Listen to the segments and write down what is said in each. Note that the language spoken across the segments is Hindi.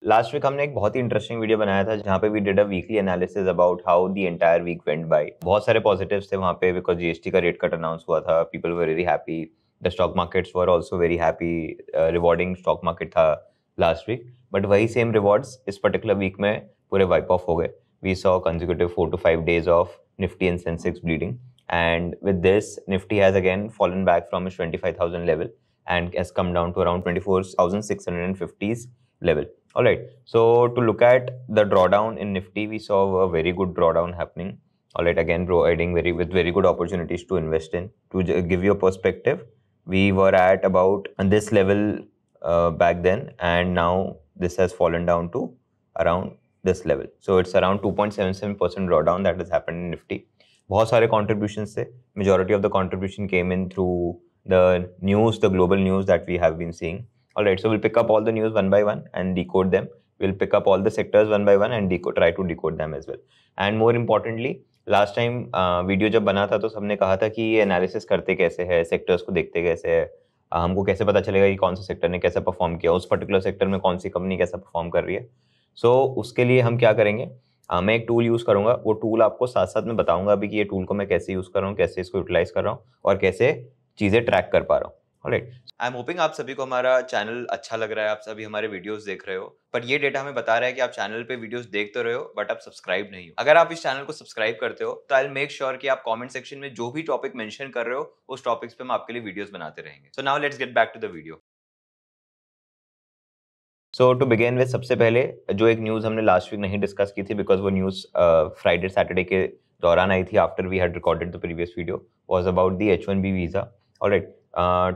लास्ट वीक हमने एक बहुत ही इंटरेस्टिंग वीडियो बनाया था जहाँ पे we did a weekly analysis about how the entire week went by. बहुत सारे पॉजिटिव्स थे वहाँ पे बिकॉज जीएसटी का रेट कट अनाउंस हुआ था। People were very happy, the stock markets were also very happy. Rewarding stock market था लास्ट वीक, बट वही सेम रिवॉर्ड्स इस पर्टिकुलर वीक में पूरे वाइप ऑफ हो गए। We saw consecutive 4 to 5 days of Nifty and Sensex bleeding, and with this Nifty has again fallen back from its 25,000 level and has come down to around 24,650's level. All right, so to look at the drawdown in Nifty, we saw a very good drawdown happening. All right, again providing very good opportunities to invest in. To give you a perspective, we were at about this level back then, and now this has fallen down to around this level. So it's around 2.77% drawdown that has happened in Nifty. बहुत सारे contributions थे. Majority of the contribution came in through the news, the global news that we have been seeing. All right, so we'll pick up all the news one by one and decode them. We'll pick up all the sectors one by one and try to decode them as well. And more importantly, last time video जब बना था तो सबने कहा था कि ये एनालिसिस करते कैसे है, सेक्टर्स को देखते कैसे है, हमको कैसे पता चलेगा कि कौन सा सेक्टर ने कैसा परफॉर्म किया, उस पर्टिकुलर सेक्टर में कौन सी कंपनी कैसा परफॉर्म कर रही है। सो उसके लिए हम क्या करेंगे, मैं एक टूल यूज़ करूँगा। वो टूल आपको साथ साथ में बताऊँगा अभी कि ये टूल को मैं कैसे यूज़ कर रहा हूँ, कैसे इसको यूटिलाइज कर रहा हूँ और कैसे चीज़ें ट्रैक कर पा रहा हूँ। ऑलराइट, आई एम होपिंग आप सभी को हमारा चैनल अच्छा लग रहा है, आप सभी हमारे वीडियोस देख रहे हो। पर ये डेटा हमें बता रहा है कि आप चैनल पे वीडियोस देख तो रहे हो बट आप सब्सक्राइब नहीं हो। अगर आप इस चैनल को सब्सक्राइब करते हो तो आई विल मेक श्योर कि आप कमेंट सेक्शन में जो भी टॉपिक मेंशन कर रहे हो उस टॉपिक्स पे हम आपके लिए वीडियोस बनाते रहेंगे। So now let's get back to the video. So to begin with, सबसे पहले जो एक न्यूज़ हमने लास्ट वीक नहीं डिस्कस की थी बिकॉज वो न्यूज़ फ्राइडे सैटरडे के दौरान आई थी after we had recorded the previous video, was about the H1B visa. Alright,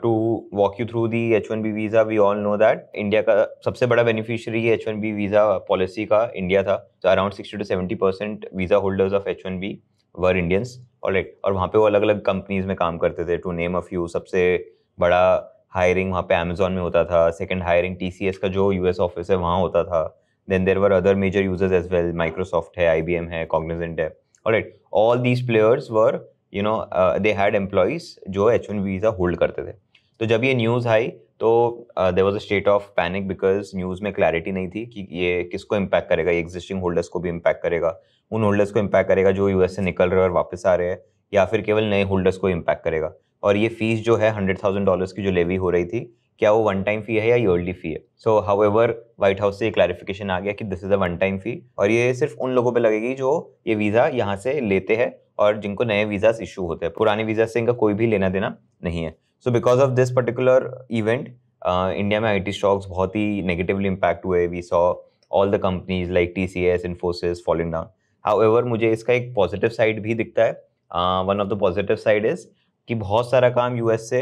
to walk you through the H1B visa, we all know that India का सबसे बड़ा बेनिफिशियरी H1B वीज़ा पॉलिसी का इंडिया था। तो around 60 to 70% visa holders of H1B were Indians. Alright, और वहाँ पे वो अलग अलग कंपनीज में काम करते थे। टू नेम अ फ्यू, सबसे बड़ा हायरिंग वहाँ पे अमेजोन में होता था। सेकंड हायरिंग TCS का जो यूएस ऑफिस है वहाँ होता था। Then there were other major users as well, Microsoft है, IBM है, कॉग्निजेंट है। Alright, all these players were they had employees जो H1B वीज़ा होल्ड करते थे। तो जब ये न्यूज़ आई तो there was a state of panic because news में क्लैरिटी नहीं थी कि ये किसको इम्पैक्ट करेगा। ये एग्जिस्टिंग होल्डर्स को भी इम्पैक्ट करेगा, उन होल्डर्स को इम्पैक्ट करेगा जो यूएस से निकल रहे हैं और वापस आ रहे हैं, या फिर केवल नए होल्डर्स को इम्पैक्ट करेगा। और ये फीस जो है $100,000 की जो लेवी हो रही थी, क्या वो वन टाइम फी है या ईयरली फी है। सो हाउएवर व्हाइट हाउस से क्लैरिफिकेशन आ गया कि this is a one time fee और ये सिर्फ उन लोगों पे लगेगी जो ये वीज़ा यहाँ से लेते हैं और जिनको नए वीज़ा इशू होते हैं। पुराने वीज़ा से इनका कोई भी लेना देना नहीं है। So because of this particular event India में IT स्टॉक्स बहुत ही नेगेटिवली इम्पैक्ट हुए। We saw all the companies like TCS, Infosys falling down. However मुझे इसका एक पॉजिटिव साइड भी दिखता है। One of the positive side is कि बहुत सारा काम यूएस से,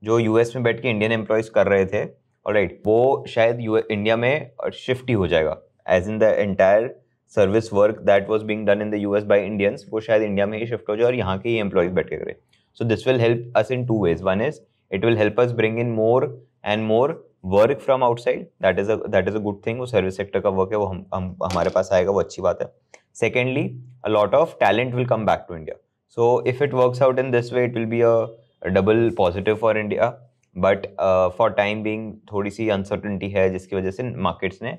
जो यूएस में बैठ के इंडियन एम्प्लॉयज कर रहे थे, ऑलराइट, वो शायद इंडिया में शिफ्ट ही हो जाएगा। As in the entire service work that was being done in the US by Indians, वो शायद इंडिया में ही शिफ्ट हो जाए और यहाँ के ही एम्प्लॉयज बैठ के करें। So this will help us in 2 ways. One is it will help us bring in more and more work from outside. That is a good thing. वो सर्विस सेक्टर का वर्क है, वो हमारे पास आएगा, वो अच्छी बात है। Secondly, a lot of talent will come back to India. So if it works out in this way, it will be a double positive for India. But for time being थोड़ी सी uncertainty है जिसकी वजह से markets ने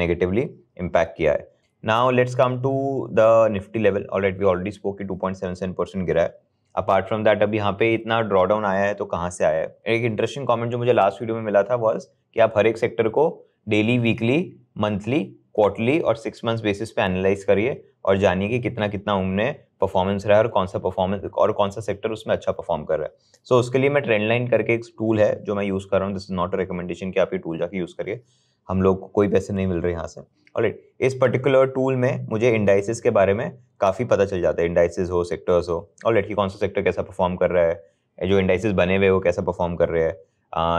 negatively impact किया है। Now let's come to the Nifty level. Alright, we already spoke कि 2.77% गिरा है। Apart from that, अब यहाँ पे इतना drawdown आया है तो कहाँ से आया है? एक interesting comment जो मुझे last वीडियो में मिला था was कि आप हर एक सेक्टर को डेली, वीकली, मंथली, क्वार्टरली और 6 मंथ्स बेसिस पे एनालाइज करिए और जानिए कि कितना कितना उनने परफॉर्मेंस रहा है और कौन सा परफॉर्मेंस और कौन सा सेक्टर उसमें अच्छा परफॉर्म कर रहा है। सो उसके लिए मैं ट्रेंड लाइन करके एक टूल है जो मैं यूज़ कर रहा हूँ। This is not a recommendation कि आप ये टूल जाके यूज़ करिए, हम लोग को कोई पैसे नहीं मिल रहे यहाँ से। ऑलराइट, इस पर्टिकुलर टूल में मुझे इंडाइसिस के बारे में काफ़ी पता चल जाता है। इंडाइसिस हो, सेक्टर्स हो, ऑलराइट, कि कौन सा सेक्टर कैसा परफॉर्म कर रहा है, जो इंडाइसिस बने हुए वो कैसा परफॉर्म कर रहे हैं,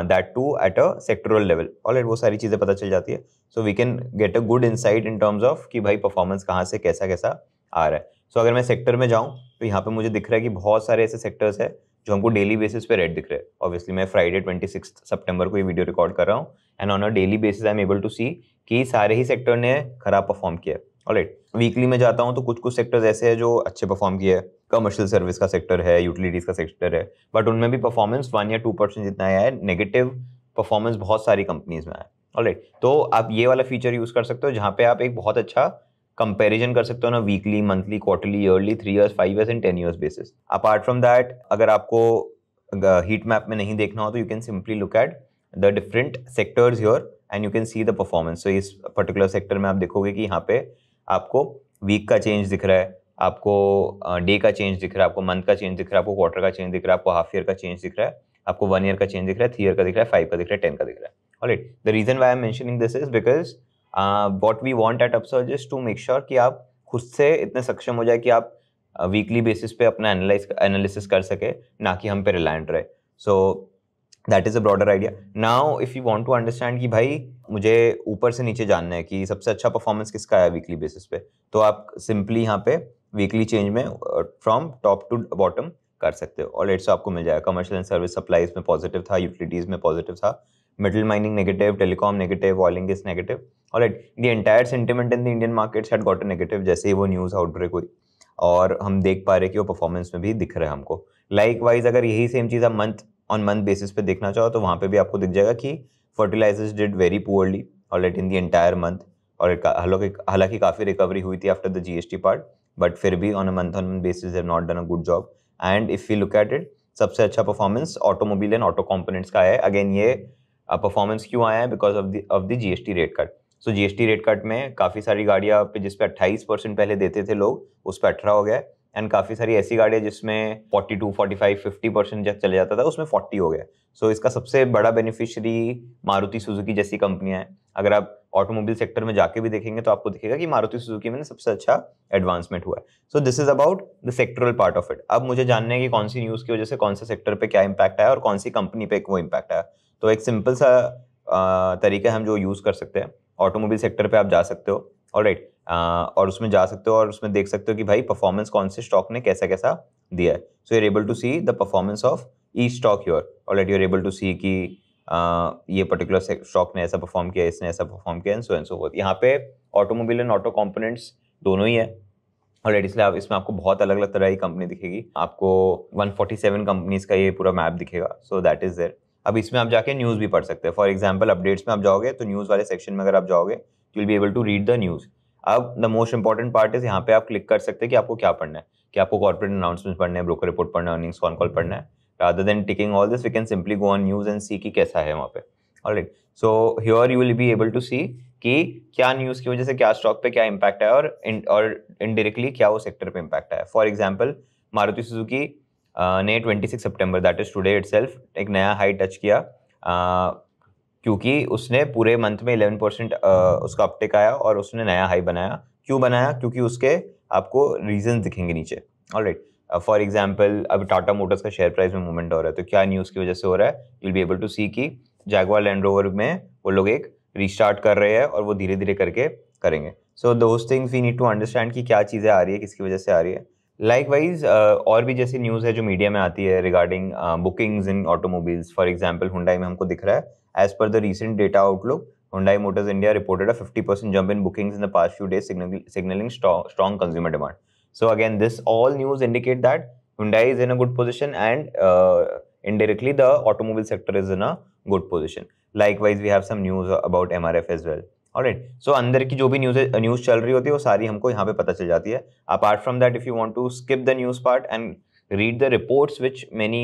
that too at a sectoral level. Alright, वो सारी चीज़ें पता चल जाती है। So we can get a good insight in terms of कि भाई परफॉर्मेंस कहाँ से कैसा कैसा आ रहा है। सो अगर मैं सेक्टर में जाऊँ तो यहाँ पे मुझे दिख रहा है कि बहुत सारे ऐसे सेक्टर्स हैं जो हमको डेली बेसिस पे रेड दिख रहे हैं। ऑब्वियसली मैं फ्राइडे 26 सितंबर को ये वीडियो रिकॉर्ड कर रहा हूँ and on a daily basis I am able to see कि सारे ही सेक्टर ने खराब परफॉर्म किया है। ऑलराइट, वीकली में जाता हूँ तो कुछ कुछ सेक्टर्स ऐसे हैं जो अच्छे परफॉर्म किए हैं। कमर्शियल सर्विस का सेक्टर है, यूटिलिटीज का सेक्टर है, बट उनमें भी परफॉर्मेंस 1 या 2% जितना आया है। नेगेटिव परफॉर्मेंस बहुत सारी कंपनीज में आया। ऑलराइट, तो आप ये वाला फीचर यूज कर सकते हो जहाँ पे आप एक बहुत अच्छा कंपैरिजन कर सकते हो ना, weekly, monthly, quarterly, yearly, 3 years, 5 years and 10 years basis. Apart from that, अगर आपको हीट मैप में नहीं देखना हो तो you can simply look at the different sectors here and you can see the performance. So इस पर्टिकुलर सेक्टर में आप देखोगे कि यहाँ पे आपको वीक का चेंज दिख रहा है, आपको डे का चेंज दिख रहा है, आपको मंथ का चेंज दिख रहा है, आपको क्वार्टर का चेंज दिख रहा है, आपको हाफ ईयर का चेंज दिख रहा है, आपको 1 ईयर का चेंज दिख रहा है, 3 ईयर का दिख रहा है, 5 का दिख रहा है, 10 का दिख रहा है। Alright, the reason why I am mentioning this is because what we want at Upsurge is to make sure कि आप खुद से इतने सक्षम हो जाए कि आप वीकली बेसिस पे अपना एनालिसिस कर सके, ना कि हम पे रिलायंट रहे। So that is a broader idea. Now if you want to understand कि भाई मुझे ऊपर से नीचे जानना है कि सबसे अच्छा परफॉर्मेंस किसका है वीकली बेसिस पे, तो आप सिंपली यहाँ पे वीकली चेंज में फ्रॉम टॉप टू बॉटम कर सकते हो। ऑलराइट, सो आपको मिल जाएगा कमर्शियल एंड सर्विस सप्लाईज में पॉजिटिव था, यूटिलिटीज में पॉजिटिव था, metal mining negative, telecom negative, oil and gas negative. Alright, the entire sentiment in the Indian markets had gotten negative जैसे ही वो न्यूज़ आउटब्रेक हुई, और हम देख पा रहे कि वो परफॉर्मेंस में भी दिख रहा है हमको। लाइकवाइज अगर यही सेम चीज़ आप मंथ ऑन मंथ बेसिस पे देखना चाहो तो वहाँ पे भी आपको दिख जाएगा कि fertilisers did very poorly alright in the entire month, और हालांकि काफ़ी रिकवरी हुई थी after the GST part, but फिर भी on month basis have not done a good job. And if you look at it, सबसे अच्छा performance automobile and auto components का है। अगेन ये परफॉर्मेंस क्यों आया है? Because of the GST rate cut. So GST rate cut में काफ़ी सारी गाड़ियाँ पे जिस पे 28% पहले देते थे लोग, उस पर 18 हो गया, एंड काफ़ी सारी ऐसी गाड़ियाँ जिसमें 42, 45, 50% जब चले जाता था उसमें 40 हो गया। सो इसका सबसे बड़ा बेनिफिशियरी मारुति सुजुकी जैसी कंपनियां हैं। अगर आप ऑटोमोबाइल सेक्टर में जाके भी देखेंगे तो आपको दिखेगा कि मारुति सुजुकी में सबसे अच्छा एडवांसमेंट हुआ है। So this is about the sectoral part of it. अब मुझे जानना है कि कौन सी न्यूज़ की वजह से कौन से सेक्टर पे क्या इंपैक्ट आया और कौन सी कंपनी पे वो इंपैक्ट आया। तो एक सिंपल सा तरीका हम जो यूज़ कर सकते हैं, ऑटोमोबाइल सेक्टर पे आप जा सकते हो, ऑलराइट, और उसमें जा सकते हो और उसमें देख सकते हो कि भाई परफॉर्मेंस कौन से स्टॉक ने कैसा कैसा दिया है। So you're able to see the performance of each stock your, alright, you're able to see कि ये पर्टिकुलर स्टॉक ने ऐसा परफॉर्म किया, इसने ऐसा परफॉर्म किया, एंड सो फोर्थ। यहाँ पे ऑटोमोबाइल एंड ऑटो कंपोनेंट्स दोनों ही है, ऑलराइट, इसलिए आप इसमें आपको बहुत अलग अलग तरह की कंपनी दिखेगी। आपको 147 कंपनीज का ये पूरा मैप दिखेगा। So that is there. अब इसमें आप जाके न्यूज़ भी पढ़ सकते हैं। फॉर एग्जाम्पल अपडेट्स में आप जाओगे तो न्यूज़ वाले सेक्शन में अगर आप जाओगे you will be able to read the news. अब the most important part is यहाँ पे आप क्लिक कर सकते हैं कि आपको क्या पढ़ना है, कि आपको कॉर्पोरेट अनाउंसमेंट पढ़ना है, ब्रोकर रिपोर्ट पढ़ना है, अर्निंग्स कॉन कॉल पढ़ना है। Rather than ticking all this we can simply go on news and see कि कैसा है वहाँ पे। Alright, so here you will be able to see कि क्या न्यूज़ की वजह से क्या स्टॉक पे क्या इंपैक्ट आया और इनडायरेक्टली क्या वो सेक्टर पे इंपैक्ट आया। फॉर एग्जांपल मारुति सुजुकी ने 26 सितंबर दैट इज टुडे इटसेल्फ एक नया हाई टच किया, क्योंकि उसने पूरे मंथ में 11% उसका अपटेक आया और उसने नया हाई बनाया। क्यों बनाया? क्योंकि उसके आपको रीजन दिखेंगे नीचे। ऑलराइट, फॉर एग्जांपल अब टाटा मोटर्स का शेयर प्राइस में मूवमेंट हो रहा है, तो क्या न्यूज़ की वजह से हो रहा है? You will be able to see कि जैगुआर लैंड रोवर में वो लोग एक रीस्टार्ट कर रहे हैं और वो धीरे धीरे करके करेंगे। So those things we need to understand कि क्या चीज़ें आ रही है, किसकी वजह से आ रही है। लाइकवाइज और भी जैसी न्यूज़ है जो मीडिया में आती है regarding bookings in automobiles. For example Hyundai में हमको दिख रहा है, as per the recent data outlook, Hyundai Motors India reported a 50% jump in bookings in the past few days, signaling strong consumer demand. So again, this all news indicate that Hyundai is in a good position, and indirectly the automobile sector is in a good position. Likewise, we have some news about MRF as well. Alright, so अंदर की जो भी न्यूज़ चल रही होती है वो सारी हमको यहाँ पे पता चल जाती है। Apart from that, if you want to skip the news part and read the reports which many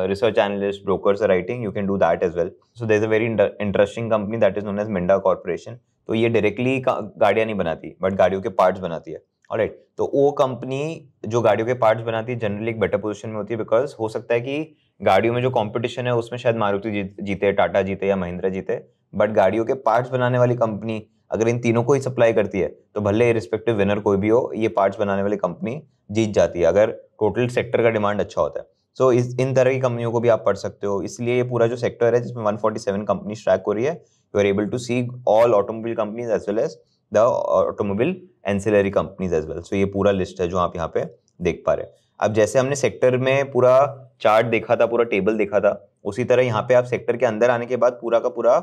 research analysts, brokers are writing, you can do that as well. So there's a very interesting company that is known as Minda Corporation. तो ये डायरेक्टली गाड़ियाँ नहीं बनाती बट गाड़ियों के पार्ट्स बनाती है। ऑलराइट, तो वो कंपनी जो गाड़ियों के पार्ट्स बनाती है जनरली एक बेटर पोजीशन में होती है, बिकॉज हो सकता है कि गाड़ियों में जो कंपटीशन है उसमें शायद मारुति जीते, टाटा जीते या महिंद्रा जीते, बट गाड़ियों के पार्ट्स बनाने वाली कंपनी अगर इन तीनों को ही सप्लाई करती है तो भले रिस्पेक्टिव विनर कोई भी हो, ये पार्ट्स बनाने वाली कंपनी जीत जाती है अगर टोटल सेक्टर का डिमांड अच्छा होता है। सो इन तरह की कंपनियों को भी आप पढ़ सकते हो। इसलिए ये पूरा जो सेक्टर है जिसमें 147 कंपनी ट्रैक हो रही है, you are able to see all automobile companies as well as the automobile ancillary companies as well. So ये पूरा लिस्ट है जो आप यहाँ पे देख पा रहे हैं। अब जैसे हमने सेक्टर में पूरा चार्ट देखा था, पूरा टेबल देखा था, उसी तरह यहाँ पे आप सेक्टर के अंदर आने के बाद पूरा का पूरा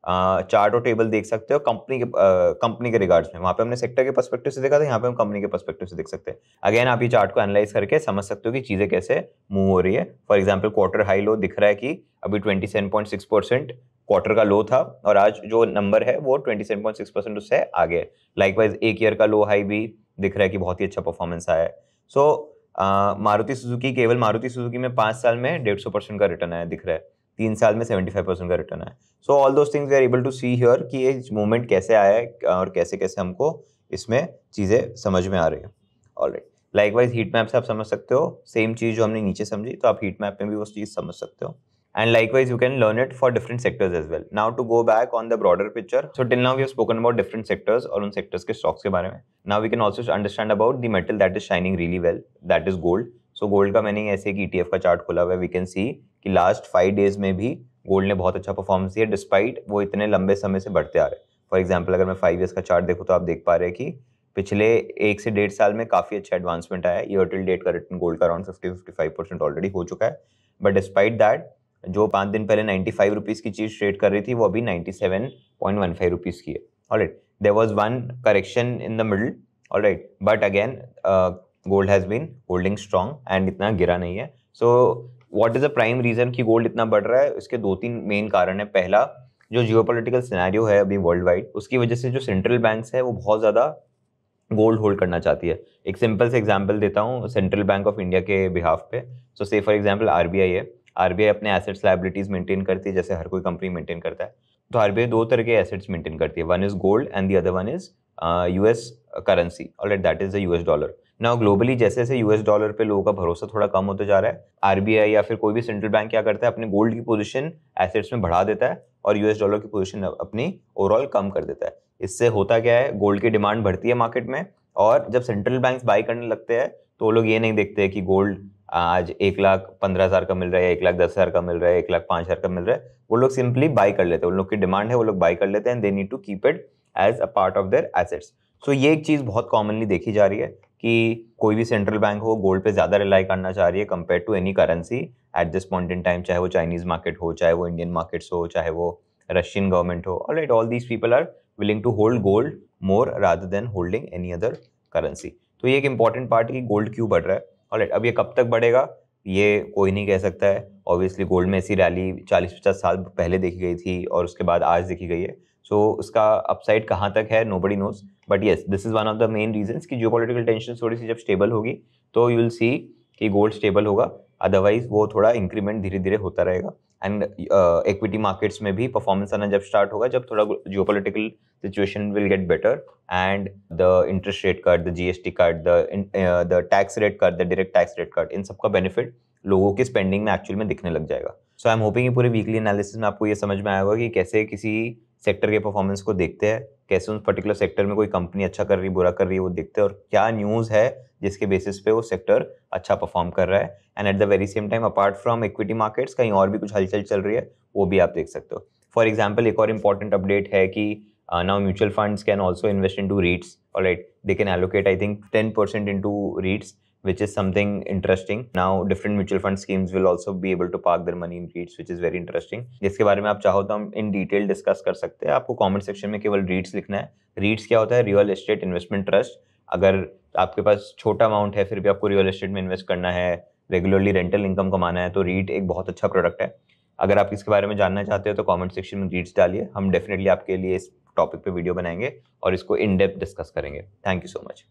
चार्ट और टेबल देख सकते हो कंपनी के रिगार्ड्स में। वहाँ पे हमने सेक्टर के पर्सपेक्टिव से देखा था, यहाँ पे हम कंपनी के पर्सपेक्टिव से देख सकते हैं। अगेन आप ये चार्ट को एनालाइज करके समझ सकते हो कि चीजें कैसे मूव हो रही है। For example quarter high low दिख रहा है कि अभी 27.6% क्वार्टर का लो था और आज जो नंबर है वो 27.6% उससे आगे है। लाइकवाइज एक ईयर का लो हाई भी दिख रहा है कि बहुत ही अच्छा परफॉर्मेंस आया है। सो मारुति सुजुकी, केवल मारुति सुजुकी में 5 साल में 150% का रिटर्न आया दिख रहा है, 3 साल में 75% का रिटर्न आया। So all those things we are able to see here कि ये मूवमेंट कैसे आया है और कैसे कैसे हमको इसमें चीज़ें समझ में आ रही है। ऑलराइट, लाइकवाइज हीट मैप से आप समझ सकते हो सेम चीज़ जो हमने नीचे समझी, तो आप हीट मैप में भी वो चीज़ समझ सकते हो। And likewise, you can learn it for different sectors as well. Now to go back on the broader picture. So till now we have spoken about different sectors और उन sectors के stocks के बारे में. Now we can also understand about the metal that is shining really well. That is gold. So gold का मैंने ऐसे एक ETF का चार्ट खोला हुआ है. We can see कि last 5 days में भी gold ने बहुत अच्छा परफॉर्मेंस दिया despite वो इतने लंबे समय से बढ़ते आ रहे हैं. For example, अगर मैं 5 years का चार्ट देखूँ तो आप देख पा रहे हैं कि पिछले 1 से 1.5 साल में काफी अच्छा एडवांसमेंट आया है. ईयर टिल डेट का रिटर्न गोल्ड का अराउंड 50-55% ऑलरेडी हो चुका है. बट डिस्पाइट दैट जो 5 दिन पहले 95 रुपीज की चीज ट्रेड कर रही थी वो अभी 97.15 रुपीज की है. Alright, there was one correction in the middle. Alright, but again gold has been holding strong and इतना गिरा नहीं है. So what is the prime reason कि गोल्ड इतना बढ़ रहा है? इसके 2-3 मेन कारण है. पहला, जो जियोपॉलिटिकल सिनेरियो है अभी वर्ल्ड वाइड, उसकी वजह से जो सेंट्रल बैंक्स है वो बहुत ज्यादा गोल्ड होल्ड करना चाहती है. एक सिंपल से एग्जांपल देता हूँ सेंट्रल बैंक ऑफ इंडिया के बिहाफ पे. सो से फॉर एग्जांपल आरबीआई है. आरबीआई अपने एसेट्स लायबिलिटीज मेंटेन करती है जैसे हर कोई कंपनी मेंटेन करता है. तो आरबीआई 2 तरह के एसेट्स मेंटेन करती है. One is gold and the other one is US currency. Alright, that is the US dollar. Now globally जैसे जैसे यूएस डॉलर पे लोगों का भरोसा थोड़ा कम होता जा रहा है, आरबीआई या फिर कोई भी सेंट्रल बैंक क्या करता है, अपने गोल्ड की पोजीशन एसेट्स में बढ़ा देता है और यूएस डॉलर की पोजीशन अपनी ओवरऑल कम कर देता है. इससे होता क्या है, गोल्ड की डिमांड बढ़ती है मार्केट में. और जब सेंट्रल बैंक्स बाई करने लगते हैं तो वो लोग ये नहीं देखते कि गोल्ड आज 1,15,000 का मिल रहा है, 1,10,000 का मिल रहा है, 1,05,000 का मिल रहा है. वो लोग सिंपली बाई कर लेते हैं. उन लोग की डिमांड है, वो लोग बाई कर लेते हैं. They need to keep it as a part of their assets. So ये एक चीज बहुत कॉमनली देखी जा रही है कि कोई भी सेंट्रल बैंक हो गोल्ड पे ज्यादा रिलाई करना चाह रही है compare to any currency at this point in time. चाहे वो चाइनीज मार्केट हो, चाहे वो इंडियन मार्केट्स हो, चाहे वो रशियन गवर्नमेंट हो. Alright, all these people are willing to hold gold more rather than holding any other currency. तो ये एक इंपॉर्टेंट पार्ट है कि गोल्ड क्यों बढ़ रहा है. ऑलराइट, अब ये कब तक बढ़ेगा ये कोई नहीं कह सकता है. ऑब्वियसली गोल्ड में ऐसी रैली 40-50 साल पहले देखी गई थी और उसके बाद आज देखी गई है. सो उसका अपसाइड कहाँ तक है nobody knows. But yes, this is one of the main reasons कि जियोपॉलिटिकल टेंशन थोड़ी सी जब स्टेबल होगी तो यू विल सी कि गोल्ड स्टेबल होगा. अदरवाइज वो थोड़ा इंक्रीमेंट धीरे धीरे होता रहेगा. एंड इक्विटी मार्केट्स में भी परफॉर्मेंस आना जब स्टार्ट होगा, जब थोड़ा geopolitical situation will get better and the interest rate cut, the GST cut, the tax rate cut, the direct tax rate cut, इन सबका बेनिफिट लोगों की स्पेंडिंग में एक्चुअल में दिखने लग जाएगा. सो आई एम होपिंग कि पूरे वीकली एनालिसिस में आपको ये समझ में आया होगा कि कैसे किसी सेक्टर के परफॉर्मेंस को देखते हैं, कैसे उस पर्टिकुलर सेक्टर में कोई कंपनी अच्छा कर रही है, बुरा कर रही है, वो देखते हैं, और क्या न्यूज़ है जिसके बेसिस पे वो सेक्टर अच्छा परफॉर्म कर रहा है. And at the very same time apart from equity markets कहीं और भी कुछ हलचल चल रही है वो भी आप देख सकते हो. फॉर एग्जाम्पल, एक और इंपॉर्टेंट अपडेट है कि now mutual funds can also invest into REITs. All right, they can allocate I think 10% into REITs, which is something interesting. Now different mutual fund schemes will also be able to park their money in REITs, which is very interesting. जिसके बारे में आप चाहो तो हम in detail discuss कर सकते हैं. आपको comment section में केवल REITs लिखना है. REITs क्या होता है? Real estate investment trust. अगर आपके पास छोटा अमाउंट है फिर भी आपको रियल एस्टेट में इन्वेस्ट करना है, रेगुलरली रेंटल इनकम कमाना है, तो REIT एक बहुत अच्छा प्रोडक्ट है. अगर आप इसके बारे में जानना चाहते हो तो कमेंट सेक्शन में REITs डालिए. हम डेफिनेटली आपके लिए इस टॉपिक पे वीडियो बनाएंगे और इसको इन डेप्थ डिस्कस करेंगे. Thank you so much.